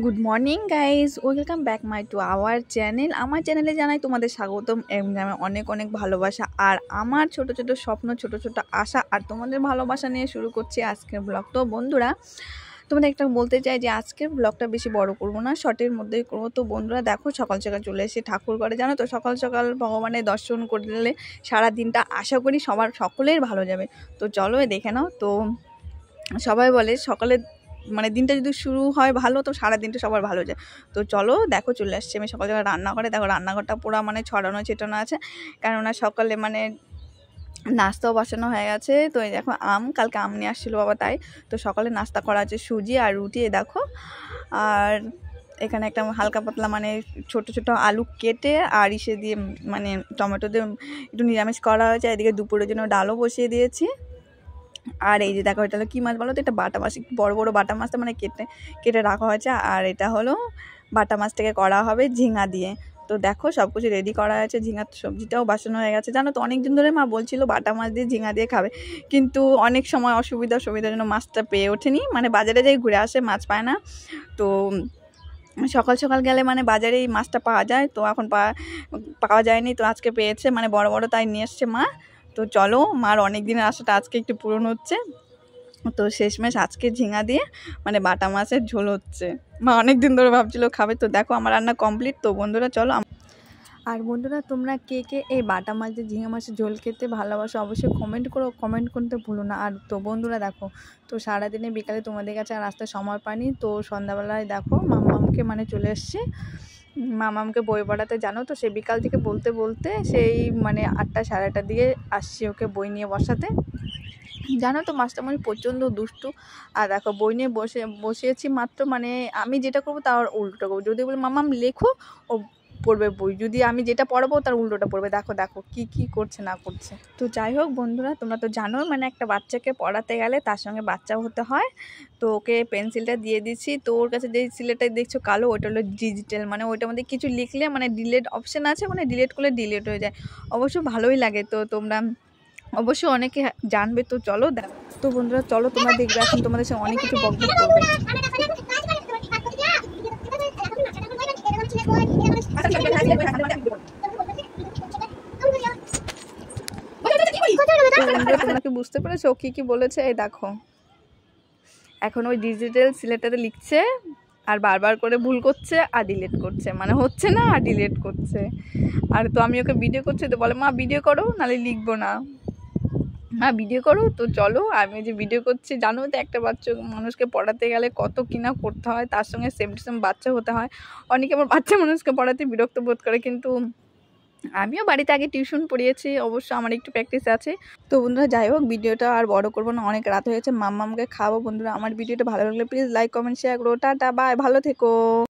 Good morning guys, welcome back to our channel. আমার চ্যানেলে জানাই তোমাদের স্বাগতম এবং অনেক অনেক ভালোবাসা আর আমার ছোট ছোট স্বপ্ন, ছোট ছোট আশা আর তোমাদের ভালোবাসা নিয়ে শুরু করছি আজকের ব্লগ। তো বন্ধুরা, তোমাদের একটা বলতে চাই যে আজকের ব্লগটা বেশি বড় করবো না, শর্টের মধ্যেই করবো। তো বন্ধুরা দেখো, সকাল সকাল চলে এসে ঠাকুর ঘরে, জানো তো সকাল সকাল ভগবানের দর্শন করলে সারা দিনটা আশা করি সকলের ভালো যাবে। তো চলো দেখে নাও। তো সবাই বলে সকালে দিনটা যদি শুরু হয় ভালো, তো সারা দিনটা সবার ভালো যায়। তো চলো দেখো, চলে আসছে আমি সকাল সকাল রান্নাঘরে। দেখো রান্নাঘরটা পুরো ছড়ানো ছিটানো আছে, কেননা সকালে নাস্তাও বসানো হয়ে গেছে। তো এই দেখো কালকে আম নিয়ে আসছিলো বাবা, তাই তো সকালে নাস্তা করা আছে সুজি আর রুটি। দেখো, আর এখানে একটা হালকা পাতলা ছোট ছোট আলু কেটে আর ইসে দিয়ে টমেটো দিয়ে একটু নিরামিষ করা হয়েছে। এদিকে দুপুরের জন্য ডালও বসিয়ে দিয়েছি। আর এই যে দেখো, এটা হলো কী মাছ বলো তো? এটা বাটা মাছ, বড় বড় বাটা মাছটা কেটে কেটে রাখা হয়েছে। আর এটা হলো বাটা মাছটাকে করা হবে ঝিঙা দিয়ে। তো দেখো সব কিছু রেডি করা হয়েছে, ঝিঙার সবজিটাও বাসানো হয়ে গেছে। জানো তো অনেক দিন ধরে মা বলছিল বাটা মাছ দিয়ে ঝিঙা দিয়ে খাবে, কিন্তু অনেক সময় অসুবিধার জন্য মাছটা পেয়ে ওঠেনি। বাজারে যাই ঘুরে আসে, মাছ পায় না। তো সকাল সকাল গেলে বাজারে এই মাছটা পাওয়া যায়, তো এখন পাওয়া যায়নি। তো আজকে পেয়েছে, বড় বড়, তাই নিয়ে এসছে মা। তো চলো, মার অনেক দিনের আশাটা আজকে একটু পূরণ হচ্ছে। তো শেষমেশ আজকে ঝিঙা দিয়ে বাটা মাছের ঝোল হচ্ছে। মা অনেক দিন ধরে ভাবছিল খাবে। তো দেখো আমার রান্না কমপ্লিট। তো বন্ধুরা চলো। আর বন্ধুরা, তোমরা কে কে এই বাটা মাছ দিয়ে ঝিঙা মাছের ঝোল খেতে ভালোবাসো অবশ্যই কমেন্ট করো, কমেন্ট করতে ভুলো না। আর তো বন্ধুরা দেখো, তো সারাদিনে বিকালে তোমাদের কাছে আর আসতে সময় পাইনি। তো সন্ধ্যাবেলায় দেখো মামামকে চলে এসছি মামামকে বই পড়াতে। জানো তো সে বিকাল থেকে বলতে বলতে সেই 8টা সাড়ে 8টার দিকে আসছি ওকে বই নিয়ে বসাতে। জানো তো মাস্টারমণি প্রচণ্ড দুষ্টু। আর দেখো বই নিয়ে বসিয়েছি মাত্র, আমি যেটা করবো তার উল্টোটা করবো। যদি বলি মামাম লেখো, ও পড়বে বই। যদি আমি যেটা পড়াবো তার উল্টোটা পড়বে। দেখো দেখো কি করছে না করছে। তো যাই হোক বন্ধুরা, তোমরা তো জানো একটা বাচ্চাকে পড়াতে গেলে তার সঙ্গে বাচ্চাও হতে হয়। তো ওকে পেন্সিলটা দিয়ে দিচ্ছি। তো ওর কাছে যেই সিলেটটা দেখছো কালো, ওটা হলো ডিজিটাল, ওইটার মধ্যে কিছু লিখলে ডিলেট অপশান আছে, ডিলেট করলে ডিলেট হয়ে যায়। অবশ্য ভালোই লাগে। তো তোমরা অবশ্য অনেকে জানবে। তো চলো দেখো। তো বন্ধুরা চলো, তোমরা দেখবে এখন তোমাদের সঙ্গে অনেক কিছু বকবক করবে। তোমরা কি বুঝতে পেরেছো কি বলেছে? এই দেখো, এখন ওই ডিজিটাল সিলেটাতে লিখছে আর বারবার করে ভুল করছে আর ডিলিট করছে, হচ্ছে না আর ডিলিট করছে। আর তো আমি ওকে ভিডিও করছি, তো বলে মা ভিডিও করো, নাহলে লিখবো না। হ্যাঁ ভিডিও করো। তো চলো, আমি যে ভিডিও করছি, জানো তো একটা মানুষকে পড়াতে গেলে কত কিনা করতে হয়, তার সঙ্গে সেম টু সেম বাচ্চা হতে হয়। অনেকে আমার বাচ্চা মানুষকে পড়াতে বিরক্ত বোধ করে, কিন্তু আমিও বাড়িতে আগে টিউশন পড়িয়েছি, অবশ্য আমার একটু প্র্যাকটিস আছে। তো বন্ধুরা যাই হোক, ভিডিওটা আর বড় করবো না, অনেক রাত হয়েছে, মাম্মামকে খাবো। বন্ধুরা আমার ভিডিওটা ভালো লাগলে প্লিজ লাইক কমেন্ট শেয়ার করো। টাটা, বাই, ভালো থেকো।